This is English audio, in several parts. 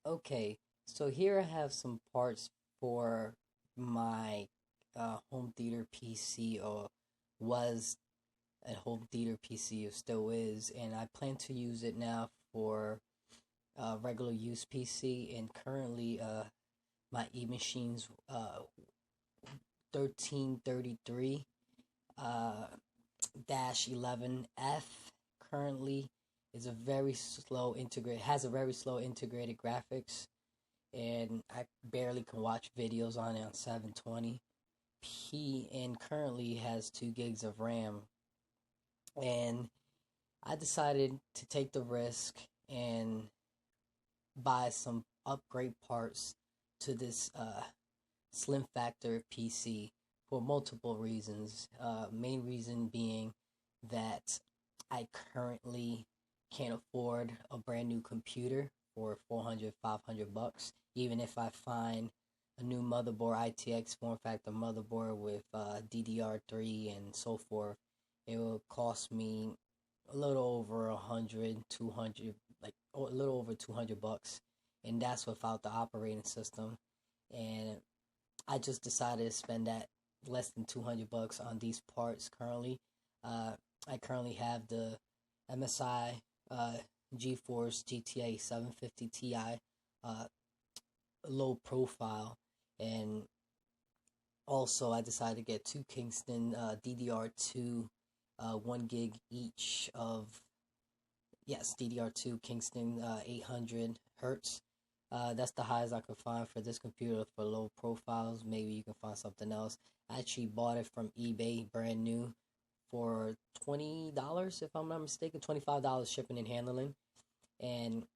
Okay, so here I have some parts for my home theater PC, or was a home theater PC, or still is, and I plan to use it now for regular use PC. And currently my eMachines 1333 dash 11F currently is a very slow integrate has a very slow integrated graphics, and I barely can watch videos on it on 720p, and currently has 2 gigs of RAM. And I decided to take the risk and buy some upgrade parts to this slim factor PC for multiple reasons. Main reason being that I currently can't afford a brand new computer for 400, 500 bucks. Even if I find a new motherboard, ITX form factor motherboard with DDR3 and so forth, it will cost me a little over 100, 200, like a little over 200 bucks. And that's without the operating system. And I just decided to spend that less than 200 bucks on these parts currently. I currently have the MSI GeForce GTX 750 Ti low profile, and also I decided to get 2 Kingston DDR2 1 gig each of, yes, DDR2 Kingston 800 hertz. That's the highest I could find for this computer for low profiles. Maybe you can find something else. I actually bought it from eBay brand new for $20, if I'm not mistaken, $25 shipping and handling. And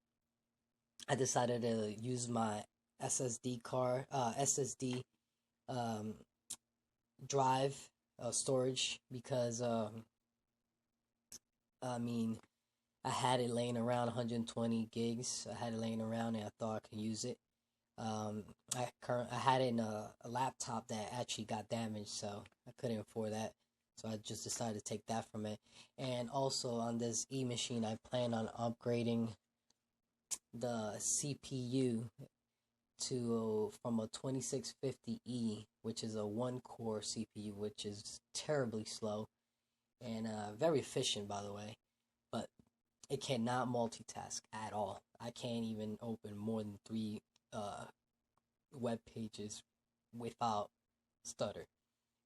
I decided to use my SSD card, SSD drive storage, because I mean, I had it laying around 120 gigs. I had it laying around and I thought I could use it. I had it in a laptop that actually got damaged, so I couldn't afford that. So I just decided to take that from it. And also on this eMachine, I plan on upgrading the CPU from a 2650E, which is a 1-core CPU, which is terribly slow and very efficient, by the way. But it cannot multitask at all. I can't even open more than 3 web pages without stutter.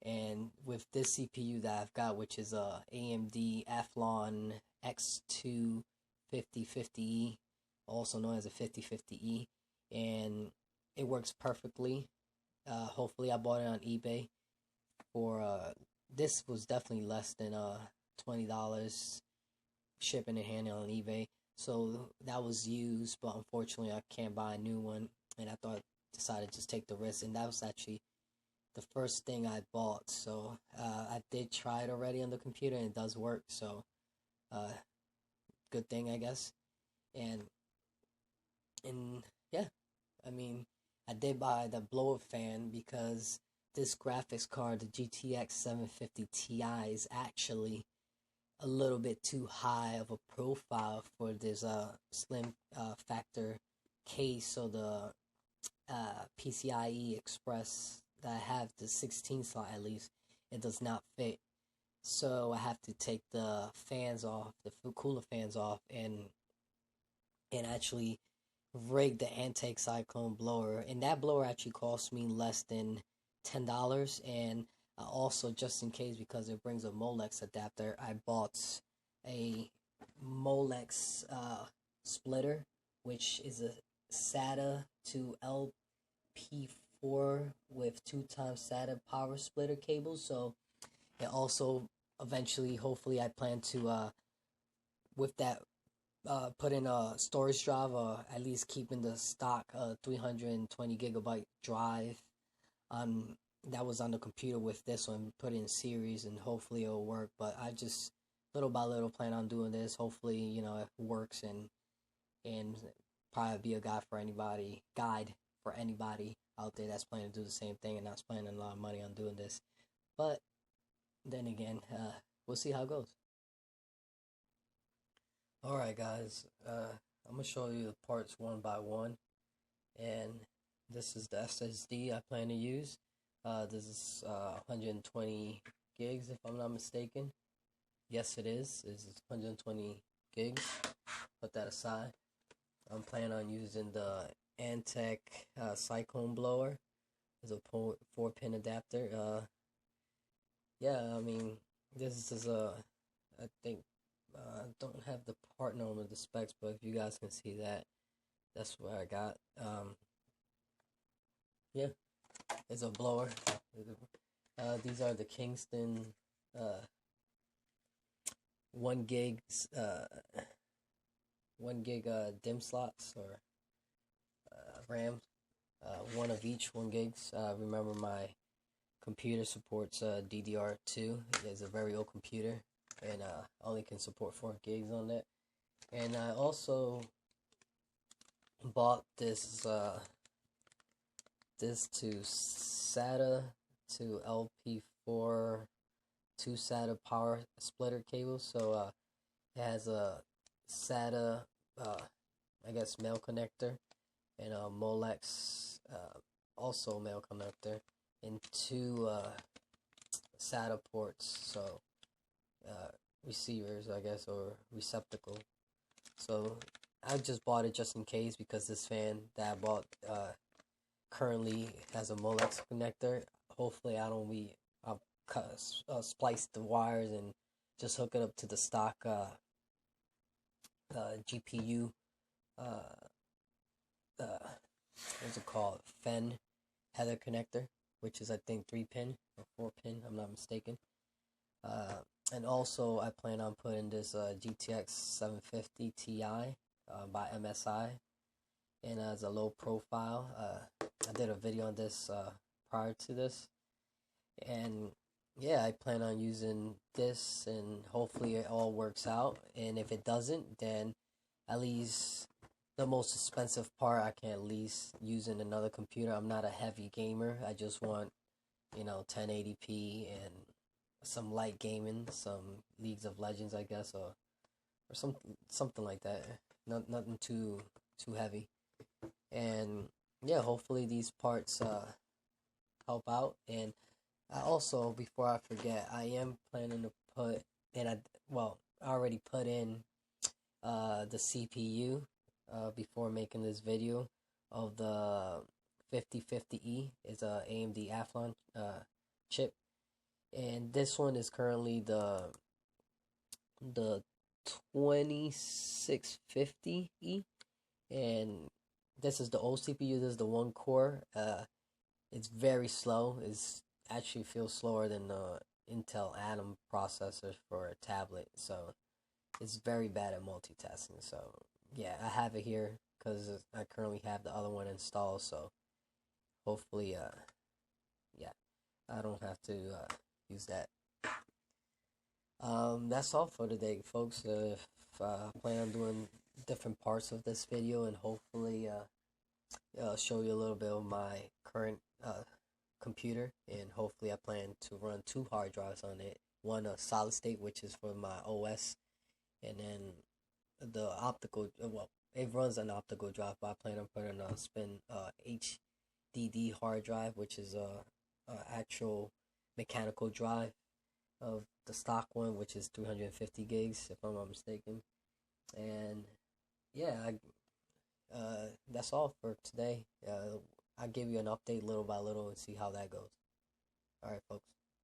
And with this CPU that I've got, which is a AMD Athlon X2 5050E, also known as a 5050E, and it works perfectly. Hopefully I bought it on eBay for this was definitely less than $20 shipping and handling on eBay. So that was used, but unfortunately I can't buy a new one, and I decided to just take the risk. And that was actually the first thing I bought. So I did try it already on the computer, and it does work. So good thing, I guess. And yeah, I mean, I did buy the blower fan because this graphics card, the GTX 750 Ti, is actually a little bit too high of a profile for this slim factor case. So the PCIe Express that I have, the 16 slot at least, it does not fit. So I have to take the fans off, the cooler fans off, and actually rig the Antec Cyclone blower. And that blower actually cost me less than $10. And also, just in case, because it brings a Molex adapter, I bought a Molex splitter, which is a SATA to LP4 with 2x SATA power splitter cables. So it also eventually, hopefully, I plan to with that put in a storage drive, or at least keeping the stock 320 gigabyte drive that was on the computer with this one, put in series, and hopefully it'll work. But I just little by little plan on doing this. Hopefully, it works, and probably be a guide for anybody out there that's planning to do the same thing and not spending a lot of money on doing this. But then again, we'll see how it goes. Alright guys, I'm going to show you the parts one by one. and this is the SSD I plan to use. This is 120 gigs if I'm not mistaken. Yes, it is. This is 120 gigs. Put that aside. I'm planning on using the Antec Cyclone blower as a 4-pin adapter. Yeah, I mean, this is I think, I don't have the part number of the specs, but if you guys can see that, that's what I got. Yeah, it's a blower. These are the Kingston 1 gig DIMM slots, or RAM, one of each 1 gigs. Remember, my computer supports DDR2. It's a very old computer, and only can support 4 gigs on it. And I also bought this to SATA to LP4 2 SATA power splitter cable. So it has a SATA I guess male connector, and a Molex also male connector, and 2 SATA ports, so receivers, I guess, or receptacle. So I just bought it just in case, because this fan that I bought currently has a Molex connector. Hopefully I'll splice the wires and just hook it up to the stock GPU what's it called, Fen header connector, which is I think 3-pin or 4-pin, I'm not mistaken. And also I plan on putting this GTX 750 Ti by MSI, and as a low profile. I did a video on this prior to this, and yeah, I plan on using this, and hopefully it all works out. And if it doesn't, then at least the most expensive part I can at least use in another computer. I'm not a heavy gamer. I just want, 1080p and some light gaming, some Leagues of Legends, I guess, or something like that. Nothing too heavy. And yeah, hopefully these parts help out. And I also, before I forget, I am planning to put, and I already put in the CPU before making this video, of the 5050E. Is a AMD Athlon chip, and this one is currently the 2650E, and this is the old CPU. This is the 1 core. It's very slow. It's actually feels slower than the Intel Atom processors for a tablet, so it's very bad at multitasking. So yeah, I have it here because I currently have the other one installed, so hopefully yeah, I don't have to use that. That's all for today, folks. I plan on doing different parts of this video, and hopefully show you a little bit of my current computer, and hopefully I plan to run 2 hard drives on it. One a solid state, which is for my OS, and then the optical, it runs an optical drive, but I plan on putting a spin HDD hard drive, which is a actual mechanical drive of the stock one, which is 350 gigs if I'm not mistaken. And yeah, that's all for today. I'll give you an update little by little and see how that goes. Alright, folks.